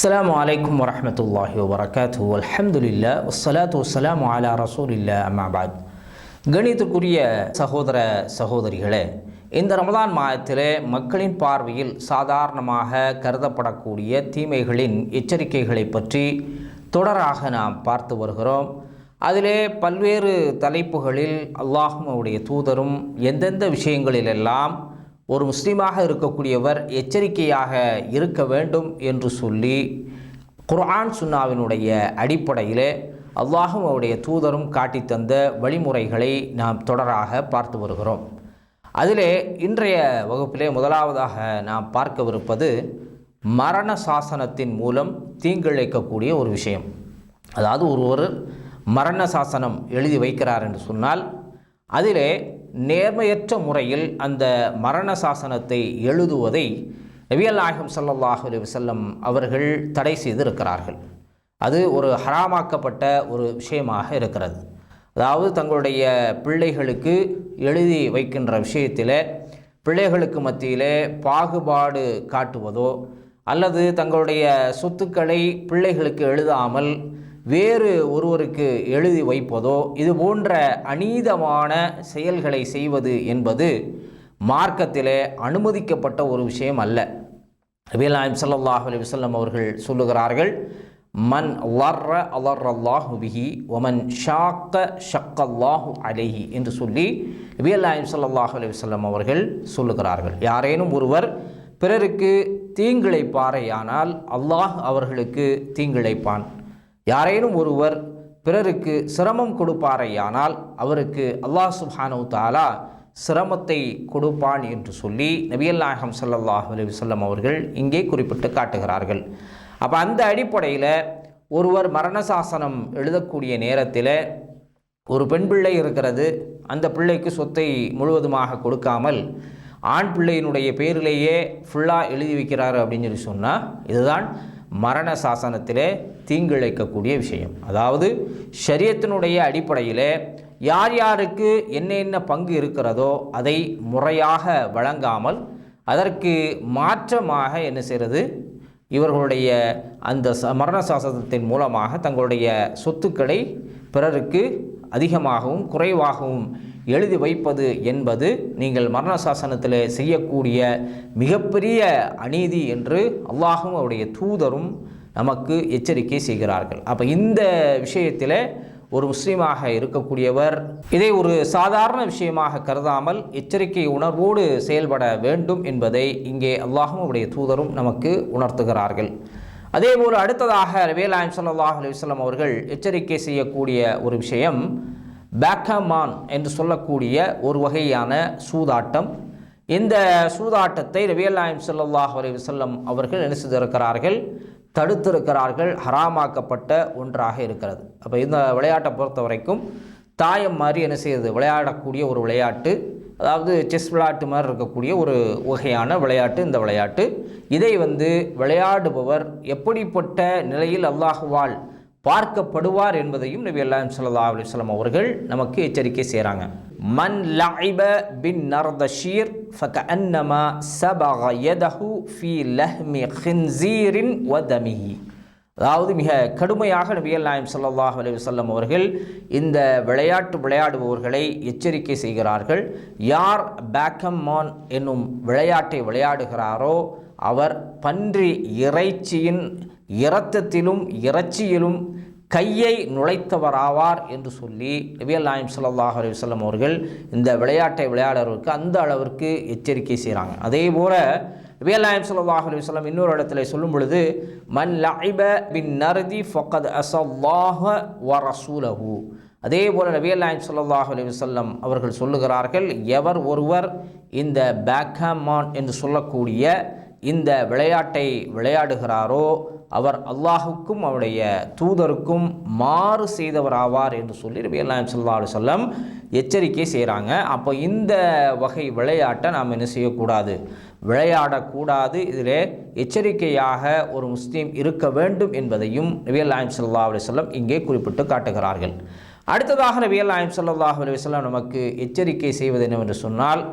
அஸ்ஸலாமு அலைக்கும் வரஹ்மத்துல்லாஹி வபரகாத்துஹு அல்ஹம்துலில்லாஹ் வஸ்ஸலாத்து வஸ்ஸலாமு அலா ரசூலில்லாஹ் அம்மா பஅத். கணிதத்துக்குரிய சகோதர சகோதரிகளே, இந்த ரமதான் மாதத்திலே மக்களின் பார்வையில் சாதாரணமாக கருதப்படக்கூடிய தீமைகளின் எச்சரிக்கைகளை பற்றி தொடராக நாம் பார்த்து வருகிறோம். அதிலே பல்வேறு தலைப்புகளில் அல்லாஹ்வும் அவருடைய தூதரும் எந்தெந்த விஷயங்களிலெல்லாம் ஒரு முஸ்லீமாக இருக்கக்கூடியவர் எச்சரிக்கையாக இருக்க வேண்டும் என்று சொல்லி குர்ஆன் சுன்னாவினுடைய அடிப்படையிலே அல்லாஹும் அவருடைய தூதரும் காட்டித்தந்த வழிமுறைகளை நாம் தொடராக பார்த்து வருகிறோம். அதிலே இன்றைய வகுப்பிலே முதலாவதாக நாம் பார்க்கவிருப்பது மரண சாசனத்தின் மூலம் தீங்கிழைக்கக்கூடிய ஒரு விஷயம். அதாவது ஒருவர் மரண சாசனம் எழுதி வைக்கிறார் என்று சொன்னால் அதிலே நேர்மையற்ற முறையில் அந்த மரண சாசனத்தை எழுதுவதை நபிகள் நாயகம் ஸல்லல்லாஹு அலைஹி வஸல்லம் அவர்கள் தடை செய்திருக்கிறார்கள். அது ஒரு ஹராமாக்கப்பட்ட ஒரு விஷயமாக இருக்கிறது. அதாவது தங்களுடைய பிள்ளைகளுக்கு எழுதி வைக்கின்ற விஷயத்தில் பிள்ளைகளுக்கு மத்தியிலே பாகுபாடு காட்டுவதோ அல்லது தங்களுடைய சொத்துக்களை பிள்ளைகளுக்கு எழுதாமல் வேறு ஒருவருக்கு எழுதி வைப்பதோ இது போன்ற அநீதமான செயல்களை செய்வது என்பது மார்க்கத்திலே அனுமதிக்கப்பட்ட ஒரு விஷயம் அல்ல. நபிகள் நாயகம் ஸல்லல்லாஹு அலைஹி வஸல்லம் அவர்கள் சொல்லுகிறார்கள், மன் லர்ர அலர்ரல்லாஹு பிஹி வமன் ஷாக்க ஷக்கல்லாஹு அலைஹி என்று சொல்லி நபிகள் நாயகம் ஸல்லல்லாஹு அலைஹி வஸல்லம் அவர்கள் சொல்லுகிறார்கள். யாரேனும் ஒருவர் பிறருக்கு தீங்கிழைப்பாரையானால் அல்லாஹ் அவர்களுக்கு தீங்கிழைப்பான். யாரேனும் ஒருவர் பிறருக்கு சிரமம் கொடுப்பாரையானால் அவருக்கு அல்லாஹ் சுப்ஹானஹு தஆலா சிரமத்தை கொடுப்பான் என்று சொல்லி நபிகள் நாயகம் ஸல்லல்லாஹு அலைஹி வஸல்லம் அவர்கள் இங்கே குறிப்பிட்டு காட்டுகிறார்கள். அப்போ அந்த அடிப்படையில் ஒருவர் மரண சாசனம் எழுதக்கூடிய நேரத்தில் ஒரு பெண் பிள்ளை இருக்கிறது, அந்த பிள்ளைக்கு சொத்தை முழுவதுமாக கொடுக்காமல் ஆண் பிள்ளையினுடைய பேரிலேயே ஃபுல்லாக எழுதி வைக்கிறாரு அப்படின்னு சொல்லி சொன்னால் இதுதான் மரண சாசனத்திலே தீங்கிழைக்கக்கூடிய விஷயம். அதாவது ஷரியத்தினுடைய அடிப்படையில் யார் யாருக்கு என்ன பங்கு இருக்கிறதோ அதை முறையாக வழங்காமல் அதற்கு மாற்றமாக என்ன செய்கிறது, இவர்களுடைய அந்த மரண சாசனத்தின் மூலமாக தங்களுடைய சொத்துக்களை பிறருக்கு அதிகமாகவும் குறைவாகவும் எழுதி வைப்பது என்பது நீங்கள் மரண சாசனத்தில் செய்யக்கூடிய மிகப்பெரிய அநீதி என்று அல்லாஹும் அவருடைய தூதரும் நமக்கு எச்சரிக்கை செய்கிறார்கள். அப்போ இந்த விஷயத்தில் ஒரு முஸ்லீமாக இருக்கக்கூடியவர் இதை ஒரு சாதாரண விஷயமாக கருதாமல் எச்சரிக்கை உணர்வோடு செயல்பட வேண்டும் என்பதை இங்கே அல்லாஹும் அவருடைய தூதரும் நமக்கு உணர்த்துகிறார்கள். அதேபோல் அடுத்ததாக நபிகள் நாயகம் ஸல்லல்லாஹு அலைஹி வஸல்லம் அவர்கள் எச்சரிக்கை செய்யக்கூடிய ஒரு விஷயம் பேக்கமான் என்று சொல்லக்கூடிய ஒரு வகையான சூதாட்டம். இந்த சூதாட்டத்தை நபிகள் நாயகம் ஸல்லல்லாஹு அலைஹி வஸல்லம் அவர்கள் என்ன செய்திருக்கிறார்கள், தடுத்திருக்கிறார்கள். ஹராமாக்கப்பட்ட ஒன்றாக இருக்கிறது. அப்போ இந்த விளையாட்டை பொறுத்த வரைக்கும் தாயம் மாதிரி என்ன செய்யுது, விளையாடக்கூடிய ஒரு விளையாட்டு. அதாவது செஸ் விளையாட்டு மாதிரி இருக்கக்கூடிய ஒரு வகையான விளையாட்டு இந்த விளையாட்டு. இதை விளையாடுபவர் எப்படிப்பட்ட நிலையில் அல்லாஹுவால் பார்க்கப்படுவார் என்பதையும் நபி ஸல்லல்லாஹு அலைஹி வஸல்லம் அவர்கள் நமக்கு எச்சரிக்கை செய்கிறாங்க. மன் லஇப பின் நர்தஷீர் ஃபகஅன்னமா சபக யதஹு ஃபீ லஹ்மி கின்ஸீரின் வ தமிஹி. அதாவது மிக கடுமையாக நபிகள் நாயகம் ஸல்லல்லாஹு அலைஹி வஸல்லம் அவர்கள் இந்த விளையாடுபவர்களை எச்சரிக்கை செய்கிறார்கள். யார் பேக்கமான் என்னும் விளையாட்டை விளையாடுகிறாரோ அவர் பன்றி இறைச்சியின் இரத்தத்திலும் இறைச்சியிலும் கையை நுழைத்தவராவார் என்று சொல்லி நபிகள் நாயகம் ஸல்லல்லாஹு அலைஹி வஸல்லம் அவர்கள் இந்த விளையாட்டை விளையாடுறவருக்கு அந்த அளவிற்கு எச்சரிக்கை செய்கிறாங்க. அதே போல நபிகள் நாயகம் ஸல்லல்லாஹு அலைஹி வஸல்லம் இன்னொரு இடத்துல சொல்லும் பொழுது மன் லஇப பின் நர்தி ஃபக்கத் அஸல்லாஹ வ ரசூலஹு. அதே போல நபிகள் நாயகம் ஸல்லல்லாஹு அலைஹி வஸல்லம் அவர்கள் சொல்லுகிறார்கள், எவர் ஒருவர் இந்த பேக்கமான் என்று சொல்லக்கூடிய இந்த விளையாட்டை விளையாடுகிறாரோ அவர் அல்லாஹுக்கும் அவருடைய தூதருக்கும் மாறு செய்தவராவார் என்று சொல்லி நபிகள் நாயகம் ஸல்லல்லாஹு அலைஹி வஸல்லம் எச்சரிக்கை செய்கிறாங்க. அப்போ இந்த வகை விளையாட்டை நாம் என்ன செய்யக்கூடாது, விளையாடக்கூடாது. இதில் எச்சரிக்கையாக ஒரு முஸ்லீம் இருக்க வேண்டும் என்பதையும் நபிகள் நாயகம் ஸல்லல்லாஹு அலைஹி வஸல்லம் இங்கே குறிப்பிட்டு காட்டுகிறார்கள். அடுத்ததாக நபிகள் நாயகம் ஸல்லல்லாஹு அலைஹி வஸல்லம் நமக்கு எச்சரிக்கை செய்வது என்னவென்று சொன்னால்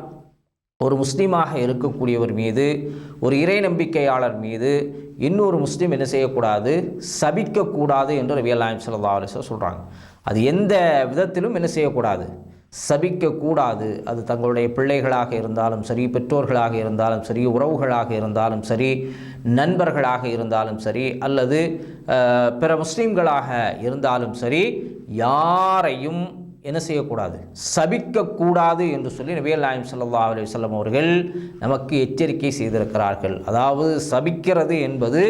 ஒரு முஸ்லீமாக இருக்கக்கூடியவர் மீது, ஒரு இறை நம்பிக்கையாளர் மீது இன்னொரு முஸ்லீம் என்ன செய்யக்கூடாது, சபிக்கக்கூடாது என்று நபிகள் நாயகம் ஸல்லல்லாஹு அலைஹி வஸல்லம் சொல்கிறாங்க. அது எந்த விதத்திலும் என்ன செய்யக்கூடாது, சபிக்கக்கூடாது. அது தங்களுடைய பிள்ளைகளாக இருந்தாலும் சரி, பெற்றோர்களாக இருந்தாலும் சரி, உறவுகளாக இருந்தாலும் சரி, நண்பர்களாக இருந்தாலும் சரி, அல்லது பிற முஸ்லீம்களாக இருந்தாலும் சரி, யாரையும் என்ன செய்யக்கூடாது, சபிக்கக்கூடாது என்று சொல்லி நபிகள் நாயகம் ஸல்லல்லாஹு அலைஹி வஸல்லம் அவர்கள் நமக்கு எச்சரிக்கை செய்திருக்கிறார்கள். அதாவது சபிக்கிறது என்பது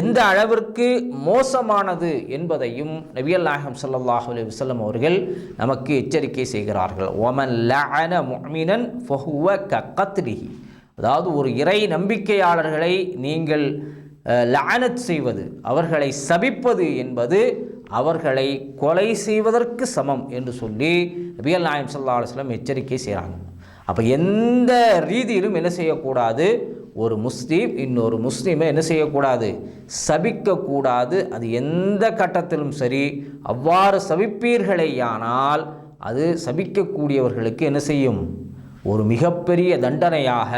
எந்த அளவிற்கு மோசமானது என்பதையும் நபிகள் நாயகம் ஸல்லல்லாஹு அலைஹி வஸல்லம் அவர்கள் நமக்கு எச்சரிக்கை செய்கிறார்கள். ஒமன் லஅன முஃமினன் ஃபஹுவ கக்த்லிஹி. அதாவது ஒரு இறை நம்பிக்கையாளர்களை நீங்கள் லஅனத் செய்வது, அவர்களை சபிப்பது என்பது அவர்களை கொலை செய்வதற்கு சமம் என்று சொல்லி நபிகள் நாயகம் ஸல்லல்லாஹு அலைஹி வஸல்லம் எச்சரிக்கை செய்கிறாங்க. அப்போ எந்த ரீதியிலும் என்ன செய்யக்கூடாது, ஒரு முஸ்லீம் இன்னொரு முஸ்லீமை என்ன செய்யக்கூடாது, சபிக்கக்கூடாது. அது எந்த கட்டத்திலும் சரி. அவ்வாறு சபிப்பீர்களேயானால் அது சபிக்கக்கூடியவர்களுக்கு என்ன செய்யும், ஒரு மிகப்பெரிய தண்டனையாக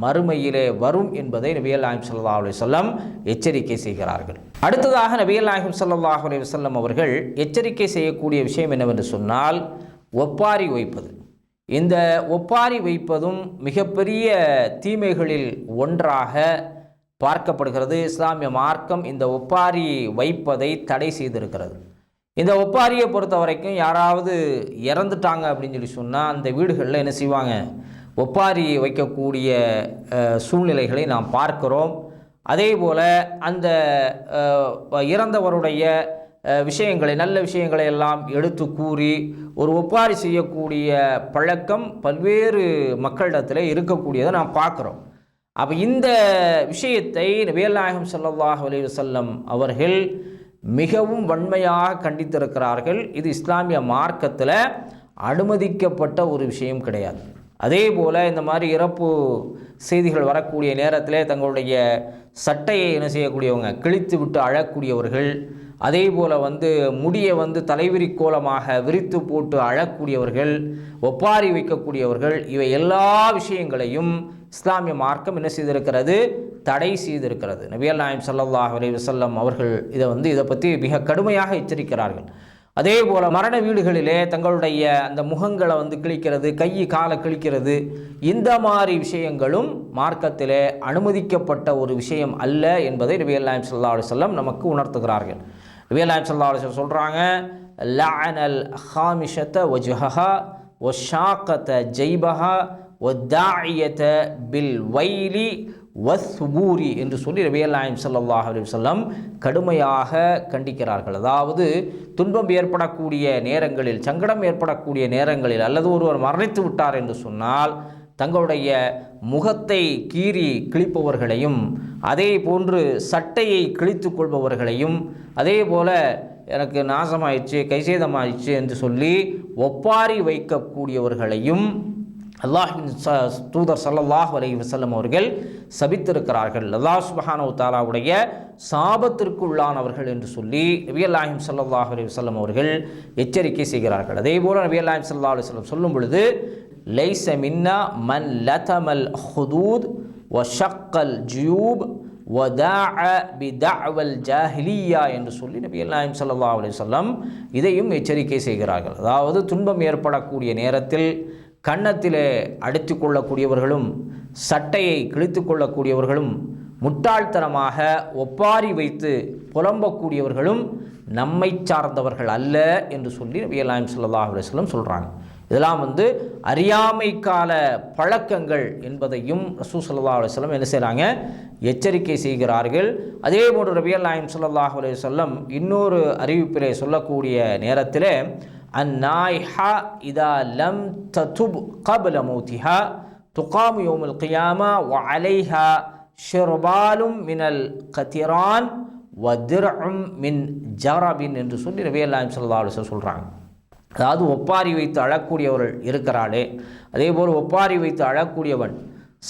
மறுமையிலே வரும் என்பதை நபிகள் நாயகம் ஸல்லல்லாஹு அலைஹி வஸல்லம் எச்சரிக்கை செய்கிறார்கள். அடுத்ததாக நபிகள் நாயகம் ஸல்லல்லாஹு அலைஹி வஸல்லம் அவர்கள் எச்சரிக்கை செய்யக்கூடிய விஷயம் என்னவென்று சொன்னால், ஒப்பாரி வைப்பது. இந்த ஒப்பாரி வைப்பதும் மிகப்பெரிய தீமைகளில் ஒன்றாக பார்க்கப்படுகிறது. இஸ்லாமிய மார்க்கம் இந்த ஒப்பாரி வைப்பதை தடை செய்திருக்கிறது. இந்த ஒப்பாரியை பொறுத்த வரைக்கும் யாராவது இறந்துட்டாங்க அப்படின்னு சொல்லி சொன்னால் அந்த வீடுகளில் என்ன செய்வாங்க, ஒப்பாரி வைக்கக்கூடிய சூழ்நிலைகளை நாம் பார்க்கிறோம். அதே போல் அந்த இறந்தவருடைய விஷயங்களை, நல்ல விஷயங்களை எல்லாம் எடுத்து கூறி ஒரு ஒப்பாரி செய்யக்கூடிய பழக்கம் பல்வேறு மக்களிடத்தில் இருக்கக்கூடியதை நாம் பார்க்குறோம். அப்போ இந்த விஷயத்தை நபிகள் நாயகம் ஸல்லல்லாஹு அலைஹி வஸல்லம் அவர்கள் மிகவும் வன்மையாக கண்டித்திருக்கிறார்கள். இது இஸ்லாமிய மார்க்கத்தில் அனுமதிக்கப்பட்ட ஒரு விஷயம் கிடையாது. அதே போல் இந்த மாதிரி இறப்பு செய்திகள் வரக்கூடிய நேரத்தில் தங்களுடைய சட்டையை என்ன செய்யக்கூடியவங்க, கிழித்து விட்டு அழக்கூடியவர்கள், அதே போல் முடியை தலைவிரி கோலமாக விரித்து போட்டு அழக்கூடியவர்கள், ஒப்பாரி வைக்கக்கூடியவர்கள், இவை எல்லா விஷயங்களையும் இஸ்லாமிய மார்க்கம் என்ன செய்திருக்கிறது, தடை செய்திருக்கிறது. நபிகள் நாயகம் ஸல்லல்லாஹு அலைஹி வஸல்லம் அவர்கள் இதை பற்றி மிக கடுமையாக எச்சரிக்கிறார்கள். அதே போல் மரண வீடுகளிலே தங்களுடைய அந்த முகங்களை கிழிக்கிறது, கை காலை கிழிக்கிறது, இந்த மாதிரி விஷயங்களும் மார்க்கத்திலே அனுமதிக்கப்பட்ட ஒரு விஷயம் அல்ல என்பதை நபிகள் நாயகம் ஸல்லல்லாஹு அலைஹி வஸல்லம் நமக்கு உணர்த்துகிறார்கள். நபிகள் நாயகம் ஸல்லல்லாஹு அலைஹி வஸல்லம் சொல்கிறாங்க, லஅனல் ஹாமிஷத வஜ்ஹஹா வஷாகத ஜைபஹா வதாஇயத பில் வைலி வஸ்பூரி என்று சொல்லி நபிகள் நாயகம் ஸல்லல்லாஹு அலைஹி வஸல்லம் கடுமையாக கண்டிக்கிறார்கள். அதாவது துன்பம் ஏற்படக்கூடிய நேரங்களில், சங்கடம் ஏற்படக்கூடிய நேரங்களில், அல்லது ஒருவர் மரணித்து விட்டார் என்று சொன்னால் தங்களுடைய முகத்தை கீறி கிழிப்பவர்களையும், அதே போன்று சட்டையை கிழித்து கொள்பவர்களையும், அதே போல் எனக்கு நாசமாயிடுச்சு, கைசேதமாயிடுச்சு என்று சொல்லி ஒப்பாரி வைக்கக்கூடியவர்களையும் அல்லாஹ்வின் தூதர் ஸல்லல்லாஹு அலைஹி வஸல்லம் அவர்கள் சபித்திருக்கிறார்கள். அல்லாஹ் சுப்ஹானஹு வ தஆலாவுடைய சாபத்திற்கு உள்ளானவர்கள் என்று சொல்லி நபிகள் நாயகம் ஸல்லல்லாஹு அலைஹி வஸல்லம் அவர்கள் எச்சரிக்கை செய்கிறார்கள். அதே போல் நபிகள் நாயகம் ஸல்லல்லாஹு அலைஹி வஸல்லம் சொல்லும் பொழுது, லைஸ மின்னா மன் லதமல் ஹுதூத் வ ஷக்கல் ஜுயூப் வதாஅ பிதஅவல் ஜாஹிலியா என்று சொல்லி நபிகள் நாயகம் ஸல்லல்லாஹு அலைஹி வஸல்லம் இதையும் எச்சரிக்கை செய்கிறார்கள். அதாவது துன்பம் ஏற்படக்கூடிய நேரத்தில் கன்னத்திலே அடித்து கொள்ளக்கூடியவர்களும், சட்டையை கிழித்து கொள்ளக்கூடியவர்களும், முட்டாள்தனமாக ஒப்பாரி வைத்து புலம்பக்கூடியவர்களும் நம்மை சார்ந்தவர்கள் அல்ல என்று சொல்லி நபிகள் நாயகம் ஸல்லல்லாஹு அலைஹி வஸல்லம் சொல்கிறாங்க. இதெல்லாம் அறியாமை கால பழக்கங்கள் என்பதையும் ரசூல் ஸல்லல்லாஹு அலைஹி வஸல்லம் என்ன செய்கிறாங்க, எச்சரிக்கை செய்கிறார்கள். அதே போன்று நபிகள் நாயகம் ஸல்லல்லாஹு அலைஹி வஸல்லம் இன்னொரு அறிவிப்பிலே சொல்லக்கூடிய நேரத்தில், அந்நாய்ஹா இதா லம் ததுப் கப்ல மௌத்திஹா துகாமு யௌமுல் கியாமா வ அலைஹா ஷிர்பாலும் மினல் கதிரான் வ திர்உம் மின் ஜரபின் என்று சொல்லி நபிகள் நாயகம் ஸல்லல்லாஹு அலைஹி வஸல்லம் சொல்கிறாங்க. அதாவது ஒப்பாரி வைத்து அழக்கூடியவர்கள் இருக்கிறாளே, அதே போல் ஒப்பாரி வைத்து அழக்கூடியவன்,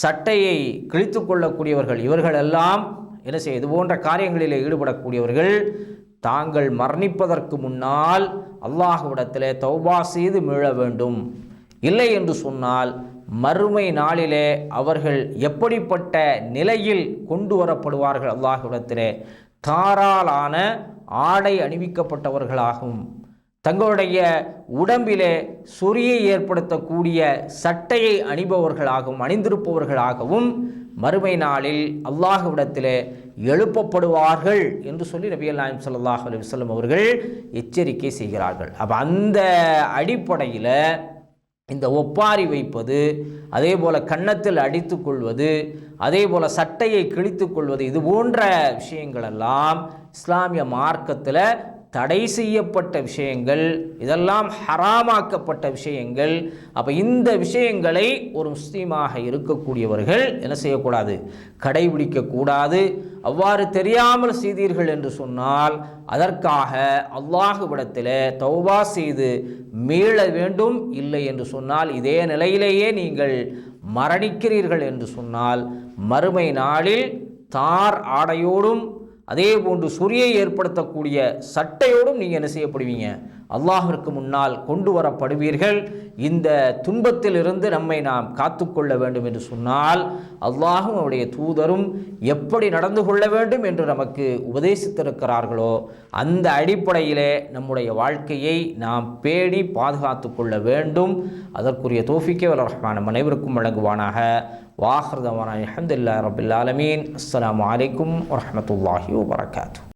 சட்டையை கிழித்து கொள்ளக்கூடியவர்கள், இவர்களெல்லாம் என்ன செய்ய, இது போன்ற காரியங்களில் ஈடுபடக்கூடியவர்கள் தாங்கள் மரணிப்பதற்கு முன்னால் அல்லாஹ்விடத்திலே தௌபா செய்து மீள வேண்டும். இல்லை என்று சொன்னால் மறுமை நாளிலே அவர்கள் எப்படிப்பட்ட நிலையில் கொண்டு வரப்படுவார்கள்? அல்லாஹ்விடத்திலே தாராளான ஆடை அணிவிக்கப்பட்டவர்களாகவும் தங்களுடைய உடம்பிலே சொறியை ஏற்படுத்தக்கூடிய சட்டையை அணிந்திருப்பவர்களாகவும் மறுமை நாளில் அல்லாஹ்விடத்திலே எழுப்பப்படுவார்கள் என்று சொல்லி நபிகள் நாயகம் ஸல்லல்லாஹு அலைஹி வஸல்லம் அவர்கள் எச்சரிக்கை செய்கிறார்கள். அப்போ அந்த அடிப்படையில் இந்த ஒப்பாரி வைப்பது, அதே போல் கன்னத்தில் அடித்து கொள்வது, அதே போல் சட்டையை கிழித்து கொள்வது, இது போன்ற விஷயங்களெல்லாம் இஸ்லாமிய மார்க்கத்தில் தடை செய்யப்பட்ட விஷயங்கள், இதெல்லாம் ஹராமாக்கப்பட்ட விஷயங்கள். அப்போ இந்த விஷயங்களை ஒரு முஸ்லீமாக இருக்கக்கூடியவர்கள் என்ன செய்யக்கூடாது? கடைபிடிக்கக்கூடாது. அவ்வாறு தெரியாமல் செய்தீர்கள் என்று சொன்னால் அதற்காக அல்லாஹ்விடத்தில் தௌபா செய்து மீள வேண்டும். இல்லை என்று சொன்னால் இதே நிலையிலேயே நீங்கள் மரணிக்கிறீர்கள் என்று சொன்னால் மறுமை நாளில் தார் ஆடையோடும் அதே போன்று சொறியை ஏற்படுத்தக்கூடிய சட்டையோடும் நீங்கள் என்ன செய்யப்படுவீங்க? அல்லாஹ்விற்கு முன்னால் கொண்டு வரப்படுவீர்கள். இந்த துன்பத்திலிருந்து நம்மை நாம் காத்துக்கொள்ள வேண்டும் என்று சொன்னால் அல்லாஹும் அவருடைய தூதரும் எப்படி நடந்து கொள்ள வேண்டும் என்று நமக்கு உபதேசித்திருக்கிறார்களோ அந்த அடிப்படையிலே நம்முடைய வாழ்க்கையை நாம் பேணி பாதுகாத்து கொள்ள வேண்டும். அதற்குரிய தௌஃபீக்கை வல்ல ரஹ்மான் அனைவருக்கும் வழங்குவானாக. வாஹிர் தவானா அல்ஹம்துலில்லாஹி ரப்பில் ஆலமீன். அஸ்ஸலாமு அலைக்கும் வரஹ்மத்துல்லாஹி வபரகாத்துஹு.